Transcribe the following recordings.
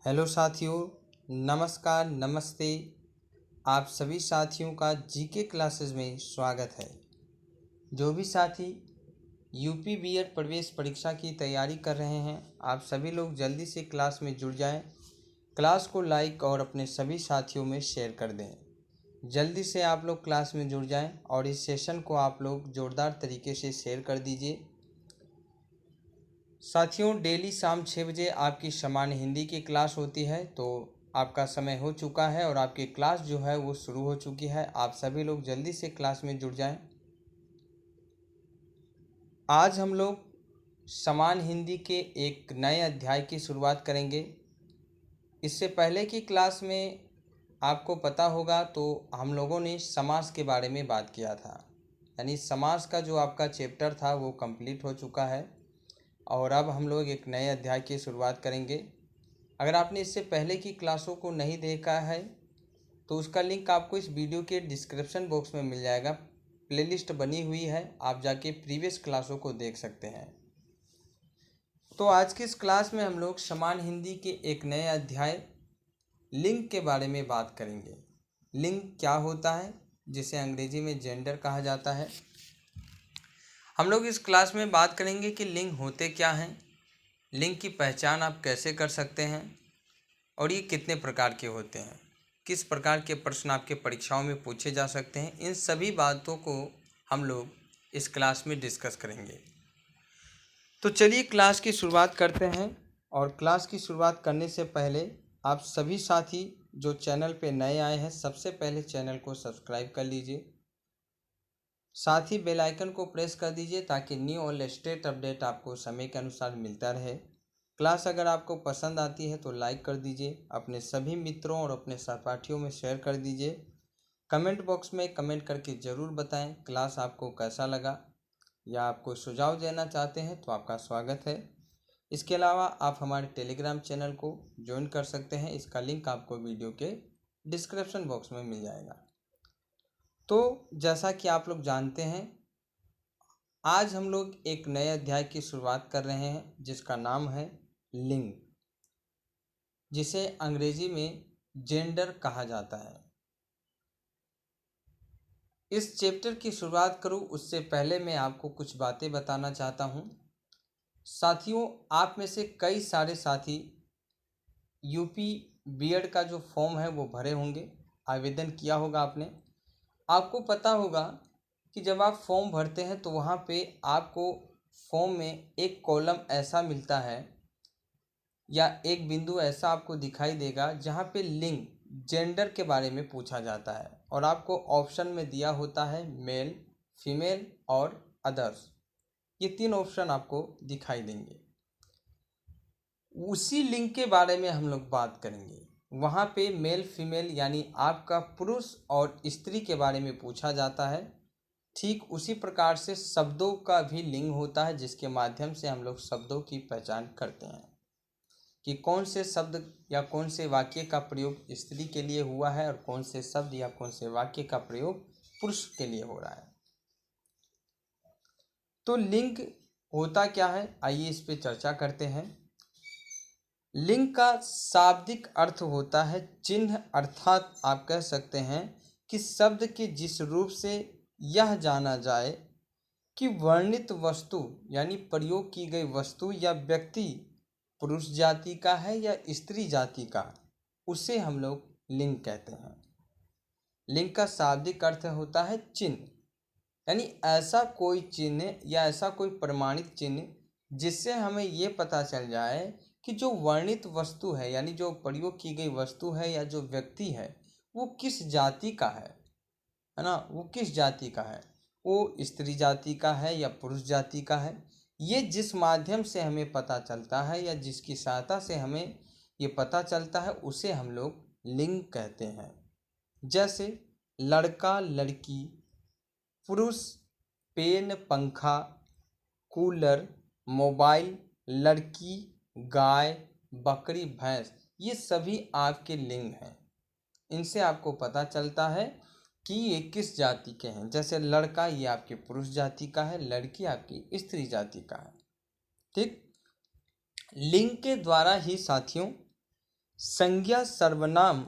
Hello साथियों, नमस्कार, नमस्ते। आप सभी साथियों का जीके क्लासेस में स्वागत है। जो भी साथी यूपी बीएड प्रवेश परीक्षा की तैयारी कर रहे हैं, आप सभी लोग जल्दी से क्लास में जुड़ जाएं। क्लास को लाइक और अपने सभी साथियों में शेयर कर दें। जल्दी से आप लोग क्लास में जुड़ जाएं और इस सेशन को आप लोग ज़ोरदार तरीके से शेयर कर दीजिए। साथियों, डेली शाम 6 बजे आपकी सामान्य हिंदी की क्लास होती है, तो आपका समय हो चुका है और आपकी क्लास जो है वो शुरू हो चुकी है। आप सभी लोग जल्दी से क्लास में जुड़ जाएं। आज हम लोग सामान्य हिंदी के एक नए अध्याय की शुरुआत करेंगे। इससे पहले की क्लास में आपको पता होगा तो हम लोगों ने समास के बारे में बात किया था, यानी समास का जो आपका चैप्टर था वो कंप्लीट हो चुका है और अब हम लोग एक नए अध्याय की शुरुआत करेंगे। अगर आपने इससे पहले की क्लासों को नहीं देखा है तो उसका लिंक आपको इस वीडियो के डिस्क्रिप्शन बॉक्स में मिल जाएगा। प्लेलिस्ट बनी हुई है, आप जाके प्रीवियस क्लासों को देख सकते हैं। तो आज की इस क्लास में हम लोग समान हिंदी के एक नए अध्याय लिंग के बारे में बात करेंगे। लिंग क्या होता है, जिसे अंग्रेजी में जेंडर कहा जाता है। हम लोग इस क्लास में बात करेंगे कि लिंग होते क्या हैं, लिंग की पहचान आप कैसे कर सकते हैं और ये कितने प्रकार के होते हैं, किस प्रकार के प्रश्न आपके परीक्षाओं में पूछे जा सकते हैं। इन सभी बातों को हम लोग इस क्लास में डिस्कस करेंगे। तो चलिए क्लास की शुरुआत करते हैं। और क्लास की शुरुआत करने से पहले आप सभी साथी जो चैनल पे नए आए हैं, सबसे पहले चैनल को सब्सक्राइब कर लीजिए, साथ ही बेल आइकन को प्रेस कर दीजिए ताकि न्यू और लेटेस्ट अपडेट आपको समय के अनुसार मिलता रहे। क्लास अगर आपको पसंद आती है तो लाइक कर दीजिए, अपने सभी मित्रों और अपने सहपाठियों में शेयर कर दीजिए। कमेंट बॉक्स में कमेंट करके ज़रूर बताएं क्लास आपको कैसा लगा, या आप कोई सुझाव देना चाहते हैं तो आपका स्वागत है। इसके अलावा आप हमारे टेलीग्राम चैनल को ज्वाइन कर सकते हैं, इसका लिंक आपको वीडियो के डिस्क्रिप्शन बॉक्स में मिल जाएगा। तो जैसा कि आप लोग जानते हैं, आज हम लोग एक नए अध्याय की शुरुआत कर रहे हैं जिसका नाम है लिंग, जिसे अंग्रेजी में जेंडर कहा जाता है। इस चैप्टर की शुरुआत करूं उससे पहले मैं आपको कुछ बातें बताना चाहता हूं। साथियों, आप में से कई सारे साथी यूपी बीएड का जो फॉर्म है वो भरे होंगे, आवेदन किया होगा आपने। आपको पता होगा कि जब आप फॉर्म भरते हैं तो वहाँ पे आपको फॉर्म में एक कॉलम ऐसा मिलता है या एक बिंदु ऐसा आपको दिखाई देगा जहाँ पे लिंग, जेंडर के बारे में पूछा जाता है और आपको ऑप्शन में दिया होता है मेल, फीमेल और अदर्स। ये 3 ऑप्शन आपको दिखाई देंगे। उसी लिंग के बारे में हम लोग बात करेंगे। वहाँ पे मेल फीमेल यानी आपका पुरुष और स्त्री के बारे में पूछा जाता है। ठीक उसी प्रकार से शब्दों का भी लिंग होता है, जिसके माध्यम से हम लोग शब्दों की पहचान करते हैं कि कौन से शब्द या कौन से वाक्य का प्रयोग स्त्री के लिए हुआ है और कौन से शब्द या कौन से वाक्य का प्रयोग पुरुष के लिए हो रहा है। तो लिंग होता क्या है, आइए इस पे चर्चा करते हैं। लिंग का शाब्दिक अर्थ होता है चिन्ह, अर्थात आप कह सकते हैं कि शब्द के जिस रूप से यह जाना जाए कि वर्णित वस्तु यानी प्रयोग की गई वस्तु या व्यक्ति पुरुष जाति का है या स्त्री जाति का, उसे हम लोग लिंग कहते हैं। लिंग का शाब्दिक अर्थ होता है चिन्ह, यानी ऐसा कोई चिन्ह या ऐसा कोई प्रमाणित चिन्ह जिससे हमें ये पता चल जाए कि जो वर्णित वस्तु है यानी जो प्रयोग की गई वस्तु है या जो व्यक्ति है वो किस जाति का है ना, वो किस जाति का है, वो स्त्री जाति का है या पुरुष जाति का है। ये जिस माध्यम से हमें पता चलता है या जिसकी सहायता से हमें ये पता चलता है उसे हम लोग लिंग कहते हैं। जैसे लड़का लड़की, पुरुष पेन पंखा, कूलर, मोबाइल, लड़की गाय, बकरी भैंस, ये सभी आपके लिंग हैं। इनसे आपको पता चलता है कि ये किस जाति के हैं। जैसे लड़का ये आपके पुरुष जाति का है, लड़की आपकी स्त्री जाति का है। ठीक, लिंग के द्वारा ही साथियों संज्ञा, सर्वनाम,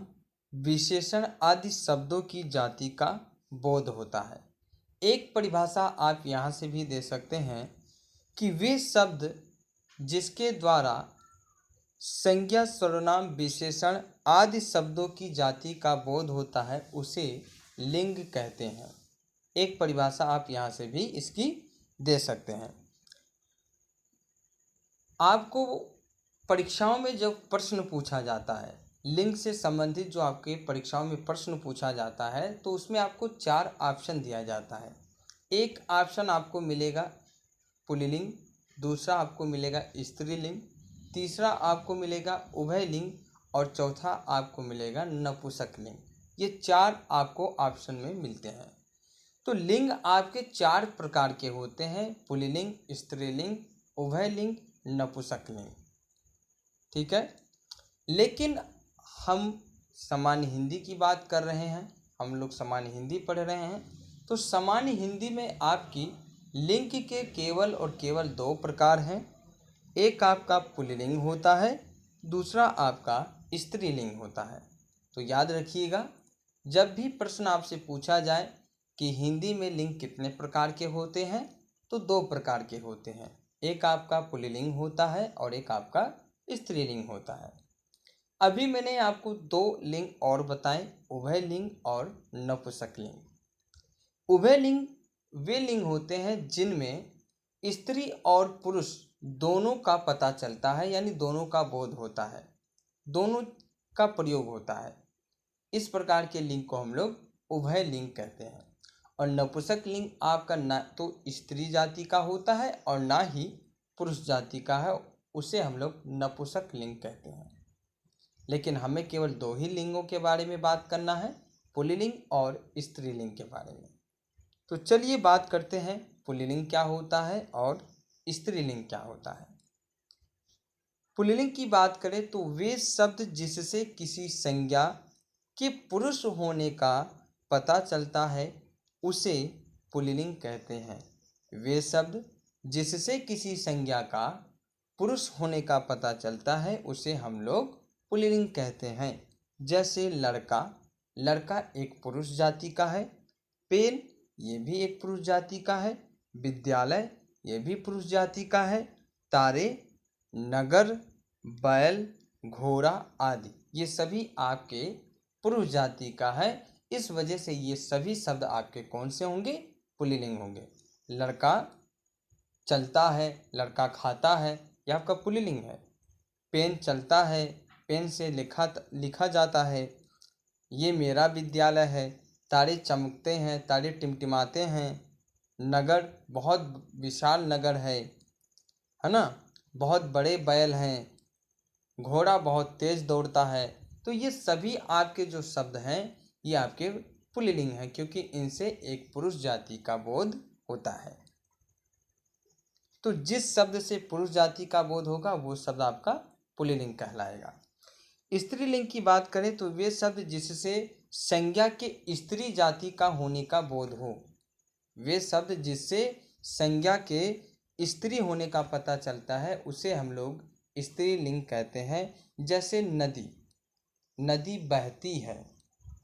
विशेषण आदि शब्दों की जाति का बोध होता है। एक परिभाषा आप यहाँ से भी दे सकते हैं कि वे शब्द जिसके द्वारा संज्ञा, सर्वनाम, विशेषण आदि शब्दों की जाति का बोध होता है उसे लिंग कहते हैं। एक परिभाषा आप यहाँ से भी इसकी दे सकते हैं। आपको परीक्षाओं में जब प्रश्न पूछा जाता है, लिंग से संबंधित जो आपके परीक्षाओं में प्रश्न पूछा जाता है, तो उसमें आपको 4 ऑप्शन दिया जाता है। एक ऑप्शन आपको मिलेगा पुल्लिंग, दूसरा आपको मिलेगा स्त्रीलिंग, तीसरा आपको मिलेगा उभयलिंग और चौथा आपको मिलेगा नपुंसकलिंग। ये 4 आपको ऑप्शन में मिलते हैं। तो लिंग आपके 4 प्रकार के होते हैं, पुल्लिंग, स्त्रीलिंग, उभयलिंग, नपुंसकलिंग। ठीक है, लेकिन हम सामान्य हिंदी की बात कर रहे हैं, हम लोग सामान्य हिंदी पढ़ रहे हैं। तो सामान्य हिंदी में आपकी लिंग के केवल और केवल 2 प्रकार हैं। एक आपका पुल्लिंग होता है, दूसरा आपका स्त्रीलिंग होता है। तो याद रखिएगा, जब भी प्रश्न आपसे पूछा जाए कि हिंदी में लिंग कितने प्रकार के होते हैं, तो 2 प्रकार के होते हैं। एक आपका पुल्लिंग होता है और एक आपका स्त्रीलिंग होता है। अभी मैंने आपको 2 लिंग और बताए, उभयलिंग और नपुंसकलिंग। उभयलिंग वे लिंग होते हैं जिनमें स्त्री और पुरुष दोनों का पता चलता है, यानी दोनों का बोध होता है, दोनों का प्रयोग होता है। इस प्रकार के लिंग को हम लोग उभयलिंग कहते हैं। और नपुंसकलिंग आपका ना तो स्त्री जाति का होता है और ना ही पुरुष जाति का है, उसे हम लोग नपुंसकलिंग कहते हैं। लेकिन हमें केवल 2 ही लिंगों के बारे में बात करना है, पुल्लिंग और स्त्रीलिंग के बारे में। तो चलिए बात करते हैं पुल्लिंग क्या होता है और स्त्रीलिंग क्या होता है। पुल्लिंग की बात करें तो वे शब्द जिससे किसी संज्ञा के पुरुष होने का पता चलता है उसे पुल्लिंग कहते हैं। वे शब्द जिससे किसी संज्ञा का पुरुष होने का पता चलता है उसे हम लोग पुल्लिंग कहते हैं। जैसे लड़का, लड़का एक पुरुष जाति का है। पेन, ये भी एक पुरुष जाति का है। विद्यालय, ये भी पुरुष जाति का है। तारे, नगर, बैल, घोड़ा आदि ये सभी आपके पुरुष जाति का है। इस वजह से ये सभी शब्द आपके कौन से होंगे? पुल्लिंग होंगे। लड़का चलता है, लड़का खाता है, ये आपका पुल्लिंग है। पेन चलता है, पेन से लिखा जाता है, ये मेरा विद्यालय है। तारे चमकते हैं, तारे टिमटिमाते हैं। नगर बहुत विशाल नगर है ना। बहुत बड़े बैल हैं। घोड़ा बहुत तेज दौड़ता है। तो ये सभी आपके जो शब्द हैं ये आपके पुल्लिंग हैं, क्योंकि इनसे एक पुरुष जाति का बोध होता है। तो जिस शब्द से पुरुष जाति का बोध होगा वो शब्द आपका पुल्लिंग कहलाएगा। स्त्रीलिंग की बात करें तो वे शब्द जिससे संज्ञा के स्त्री जाति का होने का बोध हो। वे शब्द जिससे संज्ञा के स्त्री होने का पता चलता है उसे हम लोग स्त्रीलिंग कहते हैं। जैसे नदी, नदी बहती है,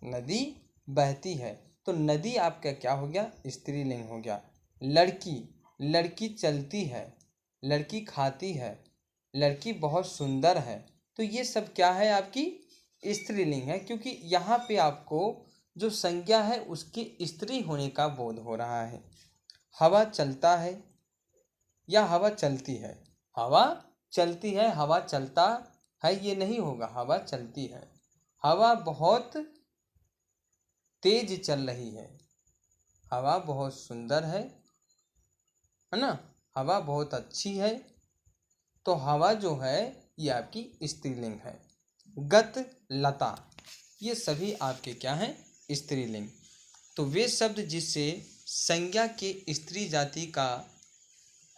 नदी बहती है, तो नदी आपका क्या हो गया? स्त्रीलिंग हो गया। लड़की, लड़की चलती है, लड़की खाती है, लड़की बहुत सुंदर है, तो ये सब क्या है? आपकी स्त्रीलिंग है, क्योंकि यहाँ पे आपको जो संज्ञा है उसकी स्त्री होने का बोध हो रहा है। हवा चलता है या हवा चलती है? हवा चलती है, हवा चलता है ये नहीं होगा, हवा चलती है। हवा बहुत तेज चल रही है, हवा बहुत सुंदर है ना, हवा बहुत अच्छी है। तो हवा जो है ये आपकी स्त्रीलिंग है। गत, लता, ये सभी आपके क्या हैं? स्त्रीलिंग। तो वे शब्द जिससे संज्ञा के स्त्री जाति का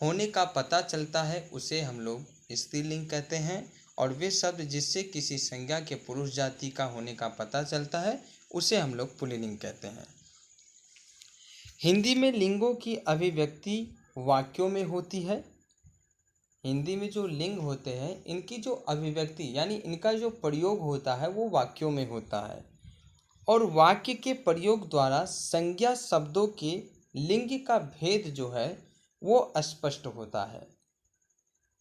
होने का पता चलता है उसे हम लोग स्त्रीलिंग कहते हैं। और वे शब्द जिससे किसी संज्ञा के पुरुष जाति का होने का पता चलता है उसे हम लोग पुल्लिंग कहते हैं। हिंदी में लिंगों की अभिव्यक्ति वाक्यों में होती है। हिंदी में जो लिंग होते हैं इनकी जो अभिव्यक्ति यानी इनका जो प्रयोग होता है वो वाक्यों में होता है, और वाक्य के प्रयोग द्वारा संज्ञा शब्दों के लिंग का भेद जो है वो स्पष्ट होता है।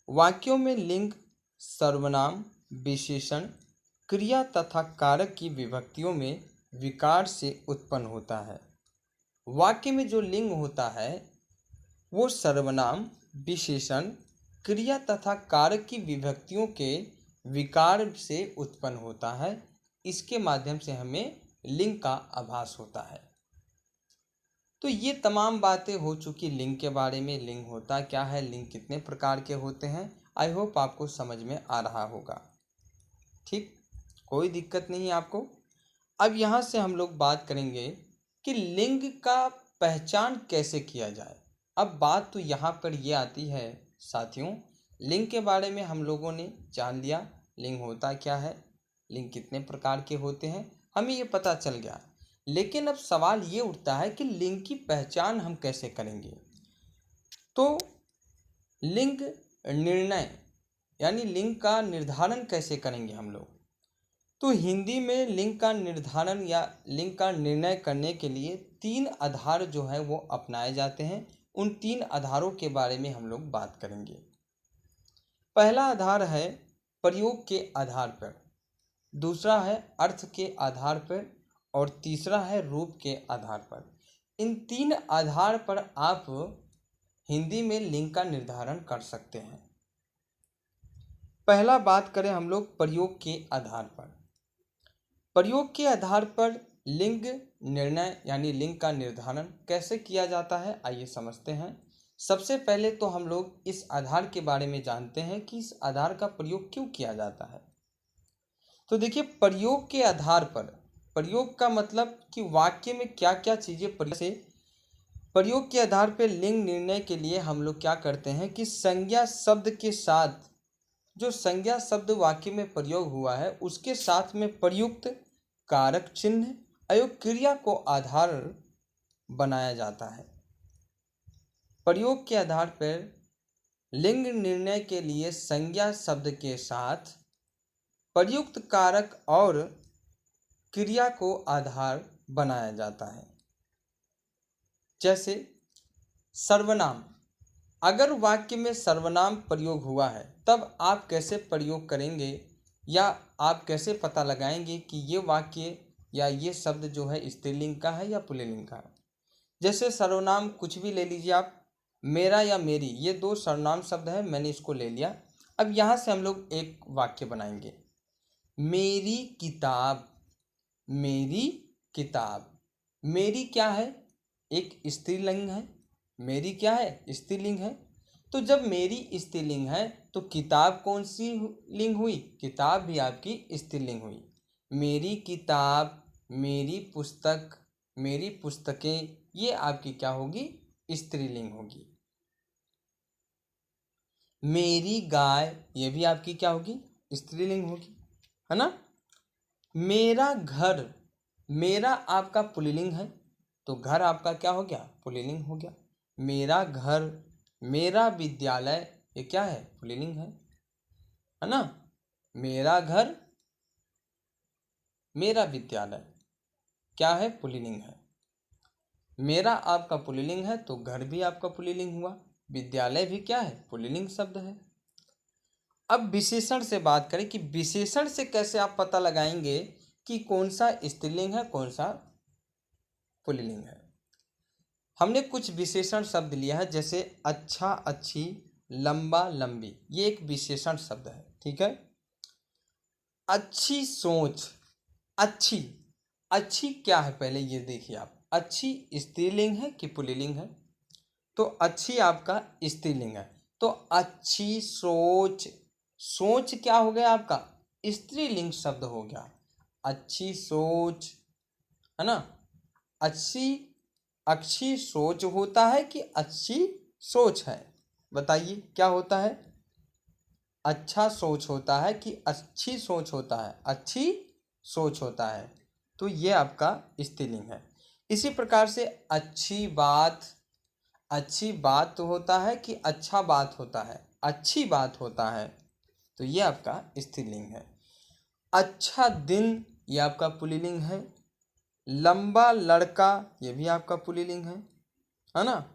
वाक्यों में लिंग सर्वनाम, विशेषण, क्रिया तथा कारक की विभक्तियों में विकार से उत्पन्न होता है। वाक्य में जो लिंग होता है वो सर्वनाम, विशेषण, क्रिया तथा कारक की विभक्तियों के विकार से उत्पन्न होता है। इसके माध्यम से हमें लिंग का आभास होता है। तो ये तमाम बातें हो चुकी लिंग के बारे में। लिंग होता क्या है, लिंग कितने प्रकार के होते हैं, आई होप आपको समझ में आ रहा होगा। ठीक, कोई दिक्कत नहीं है आपको। अब यहाँ से हम लोग बात करेंगे कि लिंग का पहचान कैसे किया जाए। अब बात तो यहाँ पर ये आती है साथियों, लिंग के बारे में हम लोगों ने जान लिया, लिंग होता क्या है, लिंग कितने प्रकार के होते हैं, हमें ये पता चल गया। लेकिन अब सवाल ये उठता है कि लिंग की पहचान हम कैसे करेंगे। तो लिंग निर्णय यानी लिंग का निर्धारण कैसे करेंगे हम लोग। तो हिंदी में लिंग का निर्धारण या लिंग का निर्णय करने के लिए 3 आधार जो है वो अपनाए जाते हैं। उन 3 आधारों के बारे में हम लोग बात करेंगे। पहला आधार है प्रयोग के आधार पर, दूसरा है अर्थ के आधार पर, और तीसरा है रूप के आधार पर। इन 3 आधार पर आप हिंदी में लिंग का निर्धारण कर सकते हैं। पहला बात करें हम लोग प्रयोग के आधार पर। प्रयोग के आधार पर लिंग निर्णय यानी लिंग का निर्धारण कैसे किया जाता है, आइए समझते हैं। सबसे पहले तो हम लोग इस आधार के बारे में जानते हैं कि इस आधार का प्रयोग क्यों किया जाता है। तो देखिए, प्रयोग के आधार पर, प्रयोग का मतलब कि वाक्य में क्या क्या चीज़ें प्रयोग से, प्रयोग के आधार पर लिंग निर्णय के लिए हम लोग क्या करते हैं कि संज्ञा शब्द के साथ, जो संज्ञा शब्द वाक्य में प्रयोग हुआ है उसके साथ में प्रयुक्त कारक चिन्ह अयोग क्रिया को आधार बनाया जाता है। प्रयोग के आधार पर लिंग निर्णय के लिए संज्ञा शब्द के साथ प्रयुक्त कारक और क्रिया को आधार बनाया जाता है। जैसे सर्वनाम, अगर वाक्य में सर्वनाम प्रयोग हुआ है तब आप कैसे प्रयोग करेंगे या आप कैसे पता लगाएंगे कि ये वाक्य या ये शब्द जो है स्त्रीलिंग का है या पुल्लिंग का है। जैसे सर्वनाम कुछ भी ले लीजिए आप, मेरा या मेरी, ये 2 सर्वनाम शब्द है, मैंने इसको ले लिया। अब यहाँ से हम लोग एक वाक्य बनाएंगे, मेरी किताब। मेरी किताब, मेरी क्या है, एक स्त्रीलिंग है, मेरी क्या है, स्त्रीलिंग है। तो जब मेरी स्त्रीलिंग है तो किताब कौन सी लिंग हुई, किताब भी आपकी स्त्रीलिंग हुई। मेरी किताब, मेरी पुस्तक, मेरी पुस्तकें, ये आपकी क्या होगी, स्त्रीलिंग होगी। मेरी गाय, ये भी आपकी क्या होगी, स्त्रीलिंग होगी, है ना। मेरा घर, मेरा आपका पुल्लिंग है तो घर आपका क्या हो गया, पुल्लिंग हो गया। मेरा घर, मेरा विद्यालय, ये क्या है, पुल्लिंग है ना। मेरा घर, मेरा विद्यालय क्या है, पुल्लिंग है। मेरा आपका पुल्लिंग है तो घर भी आपका पुल्लिंग हुआ, विद्यालय भी क्या है, पुल्लिंग शब्द है। अब विशेषण से बात करें कि विशेषण से कैसे आप पता लगाएंगे कि कौन सा स्त्रीलिंग है कौन सा पुल्लिंग है। हमने कुछ विशेषण शब्द लिया है, जैसे अच्छा, अच्छी, लंबा, लंबी, ये एक विशेषण शब्द है, ठीक है। अच्छी सोच, अच्छी, अच्छी क्या है पहले ये देखिए आप, अच्छी स्त्रीलिंग है कि पुल्लिंग है, तो अच्छी आपका स्त्रीलिंग है। तो अच्छी सोच, सोच क्या हो गया आपका, स्त्रीलिंग शब्द हो गया, अच्छी सोच, है ना। अच्छी, अच्छी सोच होता है कि अच्छी सोच है, बताइए क्या होता है, अच्छा सोच होता है कि अच्छी सोच होता है, अच्छी सोच होता है, तो ये आपका स्त्रीलिंग है। इसी प्रकार से अच्छी बात, अच्छी बात होता है कि अच्छा बात होता है, अच्छी बात होता है, तो ये आपका स्त्रीलिंग है। अच्छा दिन, ये आपका पुल्लिंग है। लंबा लड़का, ये भी आपका पुल्लिंग है ना।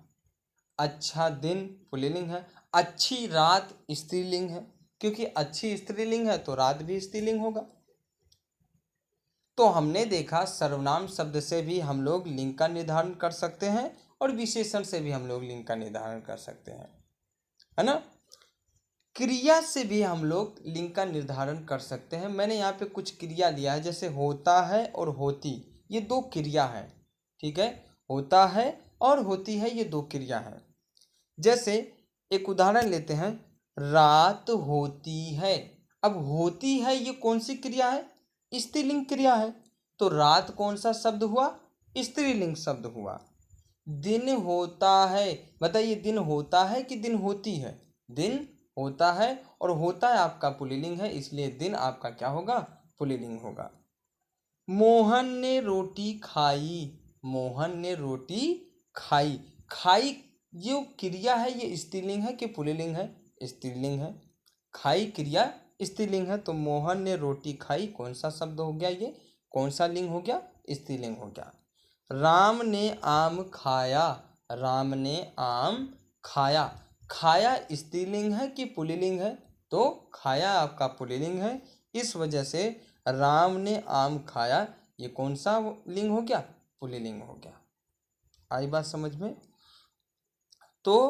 अच्छा दिन पुल्लिंग है। अच्छी रात स्त्रीलिंग है, क्योंकि अच्छी स्त्रीलिंग है तो रात भी स्त्रीलिंग होगा। तो हमने देखा सर्वनाम शब्द से भी हम लोग लिंग का निर्धारण कर सकते हैं और विशेषण से भी हम लोग लिंग का निर्धारण कर सकते हैं, है ना। क्रिया से भी हम लोग लिंग का निर्धारण कर सकते हैं। मैंने यहाँ पे कुछ क्रिया लिया है, जैसे होता है और होती, ये दो क्रिया है, ठीक है। होता है और होती है, ये दो क्रिया है। जैसे एक उदाहरण लेते हैं, रात होती है। अब होती है ये कौन सी क्रिया है? स्त्रीलिंग क्रिया है। तो रात कौन सा शब्द हुआ? स्त्रीलिंग शब्द हुआ। दिन होता है, बताइए दिन होता है कि दिन होती है? दिन होता है, और होता है आपका पुल्लिंग है, इसलिए दिन आपका क्या होगा? पुल्लिंग होगा। मोहन ने रोटी खाई। मोहन ने रोटी खाई। खाई जो क्रिया है ये स्त्रीलिंग है कि पुल्लिंग है? स्त्रीलिंग है। खाई क्रिया स्त्रीलिंग है, तो मोहन ने रोटी खाई कौन सा शब्द हो गया? ये कौन सा लिंग हो गया? स्त्रीलिंग हो गया। राम ने आम खाया। राम ने आम खाया। खाया स्त्रीलिंग है कि पुल्लिंग है? तो खाया आपका पुल्लिंग है, इस वजह से राम ने आम खाया, ये कौन सा लिंग हो गया? पुल्लिंग हो गया। आई बात समझ में? तो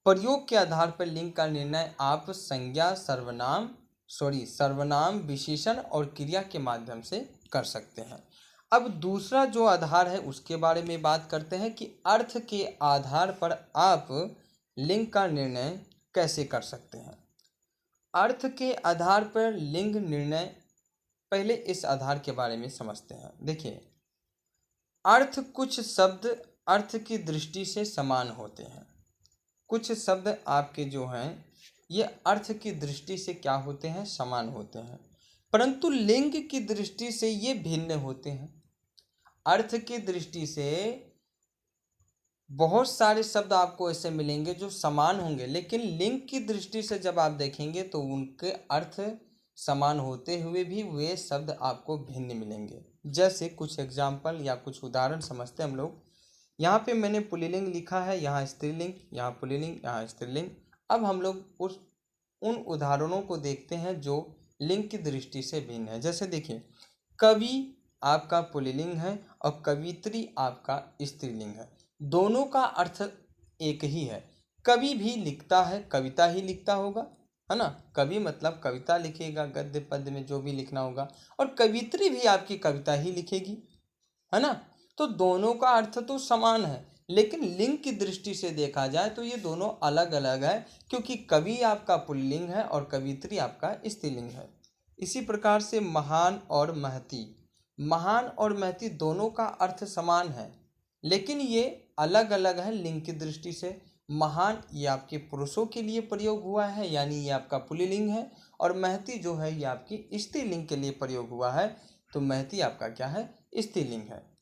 प्रयोग के आधार पर लिंग का निर्णय आप संज्ञा, सर्वनाम, विशेषण और क्रिया के माध्यम से कर सकते हैं। अब दूसरा जो आधार है उसके बारे में बात करते हैं कि अर्थ के आधार पर आप लिंग का निर्णय कैसे कर सकते हैं। अर्थ के आधार पर लिंग निर्णय, पहले इस आधार के बारे में समझते हैं। देखिए, कुछ शब्द अर्थ की दृष्टि से समान होते हैं। कुछ शब्द आपके जो हैं ये अर्थ की दृष्टि से क्या होते हैं? समान होते हैं, परंतु लिंग की दृष्टि से ये भिन्न होते हैं। अर्थ की दृष्टि से बहुत सारे शब्द आपको ऐसे मिलेंगे जो समान होंगे, लेकिन लिंग की दृष्टि से जब आप देखेंगे तो उनके अर्थ समान होते हुए भी वे शब्द आपको भिन्न मिलेंगे। जैसे कुछ एग्जाम्पल या कुछ उदाहरण समझते हैं हम लोग। यहाँ पे मैंने पुल्लिंग लिखा है, यहाँ स्त्रीलिंग, यहाँ पुल्लिंग, यहाँ स्त्रीलिंग। अब हम लोग उन उदाहरणों को देखते हैं जो लिंग की दृष्टि से भिन्न है। जैसे देखिए, कवि आपका पुल्लिंग है और कवित्री आपका स्त्रीलिंग है। दोनों का अर्थ एक ही है। कवि भी लिखता है, कविता ही लिखता होगा, है ना। कवि मतलब कविता लिखेगा, गद्य पद्य में जो भी लिखना होगा, और कवित्री भी आपकी कविता ही लिखेगी, है ना। तो दोनों का अर्थ तो समान है, लेकिन लिंग की दृष्टि से देखा जाए तो ये दोनों अलग अलग है, क्योंकि कवि आपका पुल्लिंग है और कवित्री आपका स्त्रीलिंग है। इसी प्रकार से महान और महती, महान और महती दोनों का अर्थ समान है, लेकिन ये अलग अलग है लिंग की दृष्टि से। महान ये आपके पुरुषों के लिए प्रयोग हुआ है, यानी ये आपका पुल्लिंग है, और महती जो है ये आपकी स्त्रीलिंग के लिए प्रयोग हुआ है, तो महती आपका क्या है? स्त्रीलिंग है।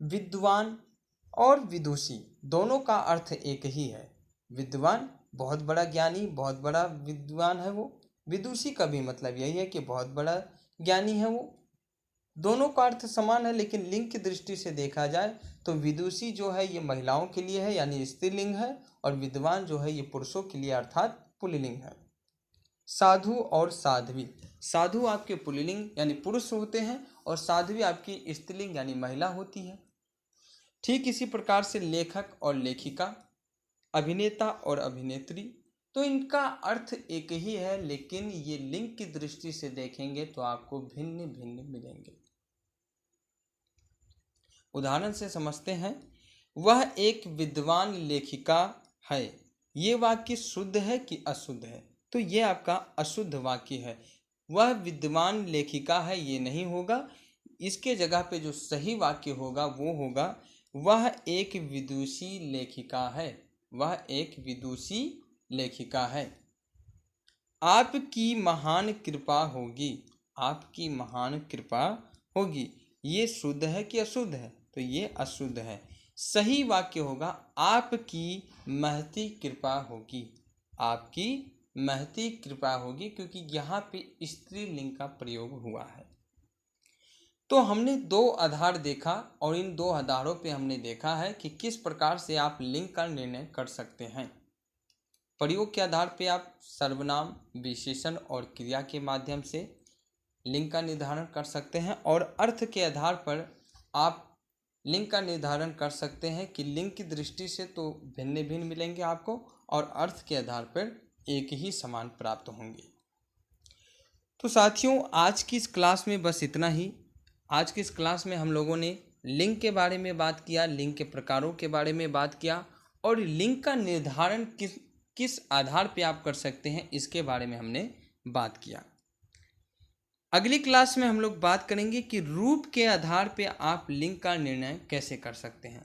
विद्वान और विदुषी दोनों का अर्थ एक ही है। विद्वान बहुत बड़ा ज्ञानी, बहुत बड़ा विद्वान है वो। विदुषी का भी मतलब यही है कि बहुत बड़ा ज्ञानी है वो। दोनों का अर्थ समान है, लेकिन लिंग की दृष्टि से देखा जाए तो विदुषी जो है ये महिलाओं के लिए है, यानी स्त्रीलिंग है, और विद्वान जो है ये पुरुषों के लिए अर्थात पुल्लिंग है। साधु और साध्वी, साधु आपके पुल्लिंग यानी पुरुष होते हैं, और साध्वी आपकी स्त्रीलिंग यानी महिला होती है। ठीक इसी प्रकार से लेखक और लेखिका, अभिनेता और अभिनेत्री, तो इनका अर्थ एक ही है, लेकिन ये लिंग की दृष्टि से देखेंगे तो आपको भिन्न भिन्न मिलेंगे। उदाहरण से समझते हैं। वह एक विद्वान लेखिका है, ये वाक्य शुद्ध है कि अशुद्ध है? तो ये आपका अशुद्ध वाक्य है। वह विद्वान लेखिका है ये नहीं होगा, इसके जगह पे जो सही वाक्य होगा वो होगा वह एक विदुषी लेखिका है। वह एक विदुषी लेखिका है। आपकी महान कृपा होगी, आपकी महान कृपा होगी, ये शुद्ध है कि अशुद्ध है? तो ये अशुद्ध है। सही वाक्य होगा आपकी महती कृपा होगी, आपकी महती कृपा होगी, क्योंकि यहाँ पे स्त्रीलिंग का प्रयोग हुआ है। तो हमने 2 आधार देखा और इन 2 आधारों पे हमने देखा है कि किस प्रकार से आप लिंग का निर्णय कर सकते हैं। प्रयोग के आधार पे आप सर्वनाम, विशेषण और क्रिया के माध्यम से लिंग का निर्धारण कर सकते हैं, और अर्थ के आधार पर आप लिंग का निर्धारण कर सकते हैं कि लिंग की दृष्टि से तो भिन्न भिन्न मिलेंगे आपको, और अर्थ के आधार पर एक ही समान प्राप्त होंगे। तो साथियों, आज की इस क्लास में बस इतना ही। आज की इस क्लास में हम लोगों ने लिंग के बारे में बात किया, लिंग के प्रकारों के बारे में बात किया, और लिंग का निर्धारण किस आधार पे आप कर सकते हैं इसके बारे में हमने बात किया। अगली क्लास में हम लोग बात करेंगे कि रूप के आधार पे आप लिंग का निर्णय कैसे कर सकते हैं।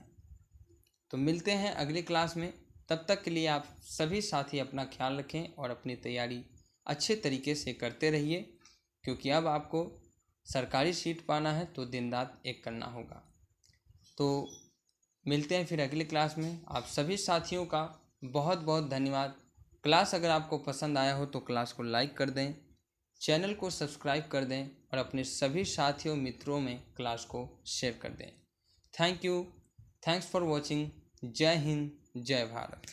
तो मिलते हैं अगली क्लास में। तब तक के लिए आप सभी साथी अपना ख्याल रखें और अपनी तैयारी अच्छे तरीके से करते रहिए, क्योंकि अब आपको सरकारी सीट पाना है तो दिन रात एक करना होगा। तो मिलते हैं फिर अगली क्लास में। आप सभी साथियों का बहुत बहुत धन्यवाद। क्लास अगर आपको पसंद आया हो तो क्लास को लाइक कर दें, चैनल को सब्सक्राइब कर दें और अपने सभी साथियों मित्रों में क्लास को शेयर कर दें। Thank you, thanks for watching. जय हिंद, जय भारत।